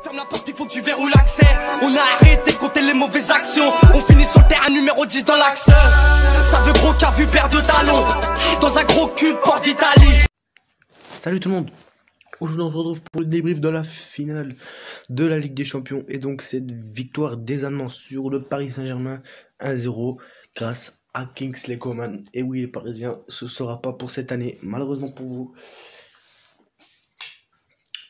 Ferme la porte, il faut que tu verrouilles l'accès. On a arrêté de compter les mauvaises actions. On finit sur le terrain numéro 10 dans l'axe. Ça veut gros qu'a vu paire de talons dans un gros cul de port d'Italie. Salut tout le monde. Aujourd'hui on se retrouve pour le débrief de la finale de la Ligue des Champions. Et donc cette victoire des Allemands sur le Paris Saint-Germain 1-0 grâce à Kingsley Coman. Et oui les Parisiens, ce ne sera pas pour cette année, malheureusement pour vous.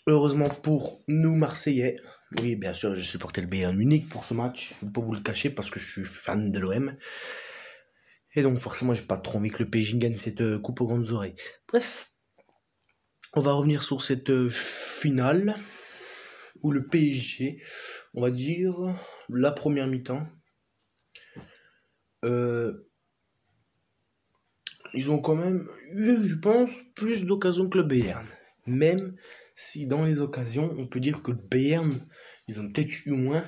Heureusement pour nous Marseillais. Oui bien sûr je supportais le Bayern Munich pour ce match, je ne peux pas vous le cacher parce que je suis fan de l'OM. Et donc forcément j'ai pas trop envie que le PSG gagne cette coupe aux grandes oreilles. Bref, on va revenir sur cette finale où le PSG, on va dire la première mi-temps, ils ont quand même eu, je pense, plus d'occasions que le Bayern. Même si dans les occasions, on peut dire que le Bayern, ils ont peut-être eu moins.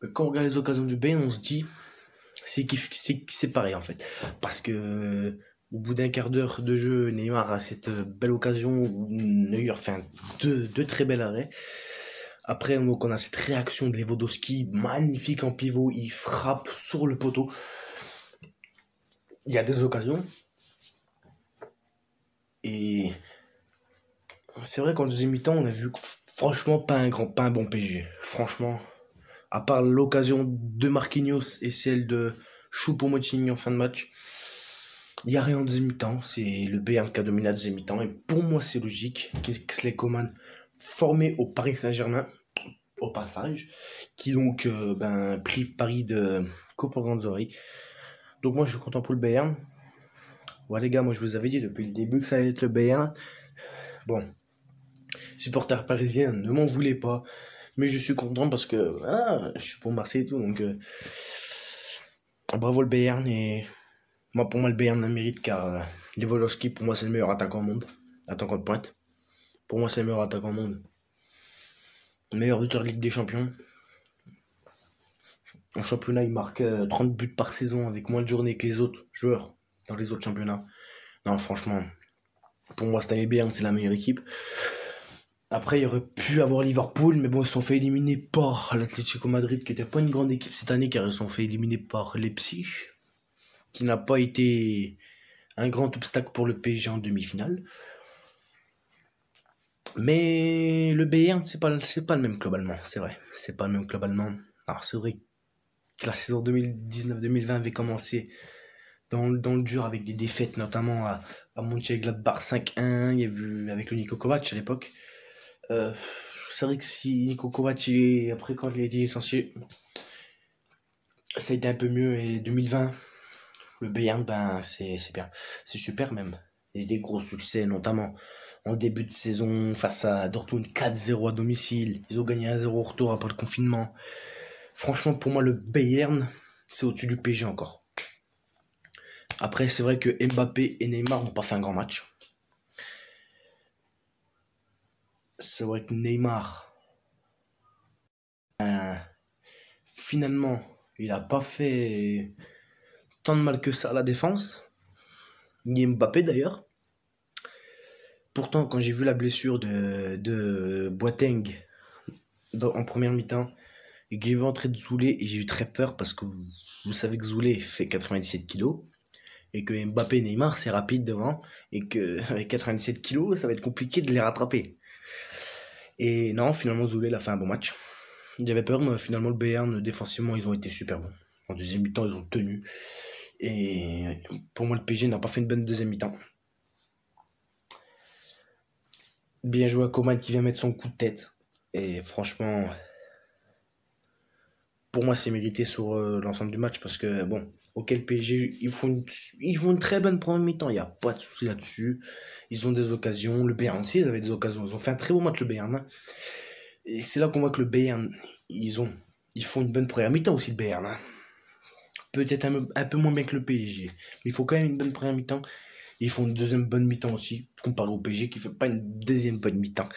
Mais quand on regarde les occasions du Bayern, on se dit c'est pareil en fait. Parce que au bout d'un quart d'heure de jeu, Neymar a cette belle occasion où Neuer fait deux très bel arrêts. Après, donc, on a cette réaction de Lewandowski, magnifique en pivot, il frappe sur le poteau. Il y a des occasions. Et c'est vrai qu'en deuxième mi-temps, on a vu franchement pas un bon PSG. Franchement, à part l'occasion de Marquinhos et celle de Choupo-Moting en fin de match, il n'y a rien en deuxième mi-temps. C'est le Bayern qui a dominé la deuxième mi-temps. Et pour moi, c'est logique. Kingsley Coman, formé au Paris Saint-Germain, au passage, qui donc prive Paris de coupe aux grandes oreilles. Donc moi, je suis content pour le Bayern. Ouais, les gars, moi, je vous avais dit depuis le début que ça allait être le Bayern. Bon, supporters parisiens, ne m'en voulez pas. Mais je suis content parce que je suis pour Marseille et tout. Donc, bravo le Bayern. Et pour moi, le Bayern le mérite car Lewandowski, pour moi, c'est le meilleur attaquant au monde. Attaquant de pointe. Pour moi, c'est le meilleur attaquant au monde. Le meilleur buteur de Ligue des Champions. En championnat, il marque 30 buts par saison avec moins de journées que les autres joueurs dans les autres championnats. Non, franchement, pour moi, cette année, Bayern, c'est la meilleure équipe. Après, il y aurait pu avoir Liverpool, mais bon, ils se sont fait éliminer par l'Atlético Madrid, qui n'était pas une grande équipe cette année, car ils se sont fait éliminer par Leipzig, qui n'a pas été un grand obstacle pour le PSG en demi-finale. Mais le Bayern, c'est pas le même club allemand, c'est vrai. C'est pas le même club allemand. Alors, c'est vrai que la saison 2019-2020 avait commencé dans le dur avec des défaites, notamment à Mönchengladbach 5-1, il y a eu avec le Niko Kovac à l'époque. C'est vrai que si Niko Kovac, après quand il a été licencié, ça a été un peu mieux. Et 2020, le Bayern, c'est bien. C'est super même. Il y a eu des gros succès, notamment en début de saison face à Dortmund 4-0 à domicile. Ils ont gagné 1-0 au retour après le confinement. Franchement, pour moi, le Bayern, c'est au-dessus du PSG encore. Après, c'est vrai que Mbappé et Neymar n'ont pas fait un grand match. C'est vrai que Neymar, finalement, il n'a pas fait tant de mal que ça à la défense. Ni Mbappé d'ailleurs. Pourtant, quand j'ai vu la blessure de Boateng en première mi-temps, et que j'ai vu entrer de Zoulé, et j'ai eu très peur parce que vous savez que Zoulé fait 97 kilos. Et que Mbappé et Neymar, c'est rapide devant. Et qu'avec 97 kilos, ça va être compliqué de les rattraper. Et non, finalement, Zoulé a fait un bon match. J'avais peur, mais finalement, le Bayern, défensivement, ils ont été super bons. En deuxième mi-temps, ils ont tenu. Et pour moi, le PSG n'a pas fait une bonne deuxième mi-temps. Bien joué à Coman qui vient mettre son coup de tête. Et franchement, pour moi, c'est mérité sur l'ensemble du match. Parce que, bon, le PSG, ils font une très bonne première mi-temps. Il n'y a pas de souci là-dessus. Ils ont des occasions. Le Bayern aussi, ils avaient des occasions. Ils ont fait un très beau match, le Bayern. Hein. Et c'est là qu'on voit que le Bayern, ils font une bonne première mi-temps aussi, le Bayern. Hein. Peut-être un peu moins bien que le PSG. Mais il faut quand même une bonne première mi-temps. Ils font une deuxième bonne mi-temps aussi, comparé au PSG qui ne fait pas une deuxième bonne mi-temps.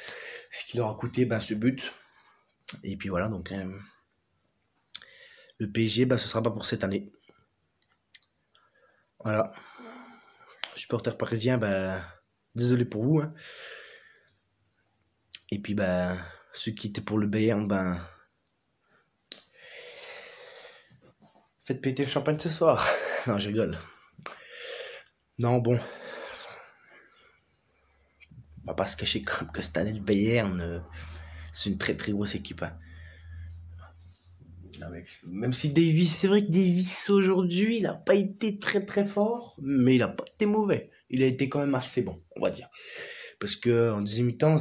Ce qui leur a coûté ce but. Et puis voilà, donc le PSG, ce ne sera pas pour cette année. Voilà. Supporters parisiens, désolé pour vous. Hein. Et puis ceux qui étaient pour le Bayern, ben... Faites péter le champagne ce soir. Non, je rigole. Non, bon. On va pas se cacher comme que cette année, le Bayern, c'est une très très grosse équipe. Hein. Non, mec, même si Davis, c'est vrai que Davis aujourd'hui, il a pas été très très fort, mais il a pas été mauvais. Il a été quand même assez bon, on va dire. Parce que en deuxième mi-temps,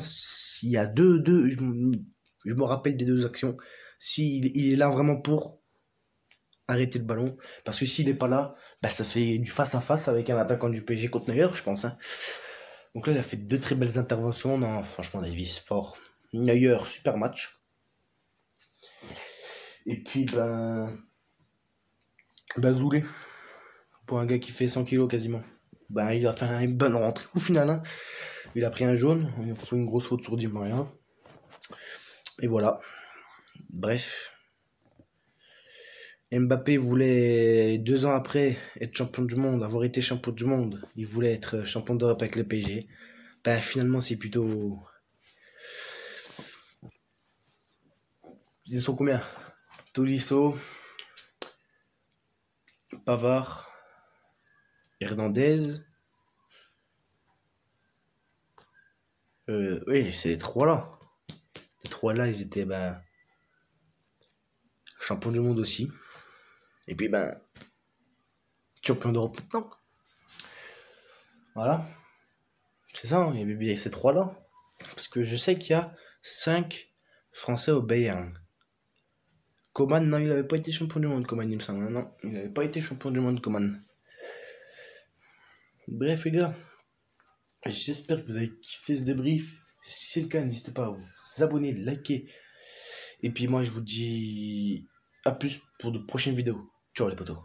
il y a je me rappelle des deux actions. Il est là vraiment pour arrêter le ballon. Parce que s'il n'est pas là, bah, ça fait du face-à-face avec un attaquant du PSG contre Neuer, je pense. Hein. Donc là, il a fait deux très belles interventions. Non, franchement, Davis, fort. Neuer, super match. Et puis, Zoulé, pour un gars qui fait 100 kilos quasiment. Il a fait une bonne rentrée au final. Hein. Il a pris un jaune. Il faut une grosse faute sur Di Maria. Et voilà. Bref. Mbappé voulait 2 ans après être champion du monde, avoir été champion du monde. Il voulait être champion d'Europe avec le PSG. Finalement, c'est plutôt... Ils sont combien? Tolisso, Pavard, Hernandez. Oui, c'est les trois là. Les trois là, ils étaient champion du monde aussi. Et puis champion d'Europe maintenant. Voilà. C'est ça, il y avait bien ces trois là. Parce que je sais qu'il y a 5 Français au Bayern. Coman, non, il n'avait pas été champion du monde, Coman, il me semble. Non, il n'avait pas été champion du monde, Coman. Bref, les gars, j'espère que vous avez kiffé ce débrief. Si c'est le cas, n'hésitez pas à vous abonner, liker. Et puis moi, je vous dis à plus pour de prochaines vidéos. Ciao les potos.